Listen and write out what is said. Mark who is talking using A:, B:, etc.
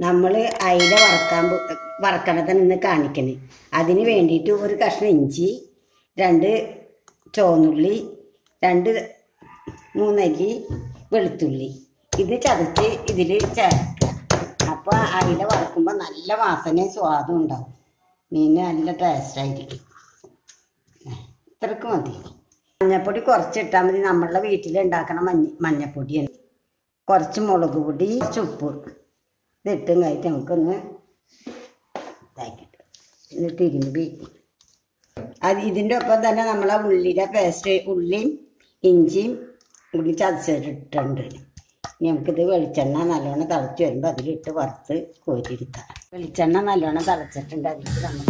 A: നമ്മൾ അയില വറക്കണതാണ് ഇന്ന് കാണിക്കണേ. അതിന് വേണ്ടിയിട്ട് ഒരു കഷ്ണം ഇഞ്ചി, 2 ചുവന്നുള്ളി, 2-3 അല്ലി വെളുത്തുള്ളി ഇത് ചതച്ച് ഇതിൽ ചേർക്കുക. അപ്പോൾ അയില വറക്കുമ്പോൾ നല്ല വാസനയും സ്വാദും ഉണ്ടാവും. മീൻ നല്ല ടേസ്റ്റായിരിക്കും. ഇത്രക്ക് മതി. മഞ്ഞപ്പൊടി കുറച്ചിട്ടാൽ മതി. നമ്മളുടെ വീട്ടിലുണ്ടാക്കണ മഞ്ഞപ്പൊടിയാണ്. കുറച്ച് മുളക് പൊടി, ഉപ്പ് ഇതിട്ടും കഴിഞ്ഞിട്ട് നമുക്കൊന്ന് ഇതാക്കിയിട്ട് എന്നിട്ട് ഇരുമ്പി ഇതിൻ്റെ ഒപ്പം തന്നെ നമ്മളെ ഉള്ളിയുടെ പേസ്റ്റ്, ഉള്ളിയും ഇഞ്ചിയും ഉള്ളി ചതച്ചിട്ടുണ്ട്. ഇനി നമുക്കിത് വെളിച്ചെണ്ണ നല്ലോണം തിളച്ച് വരുമ്പോൾ അതിലിട്ട് വറുത്ത് കോരിയെടുക്കാം. വെളിച്ചെണ്ണ നല്ലോണം തിളച്ചിട്ടുണ്ട്. അതിലേക്ക് നമ്മൾ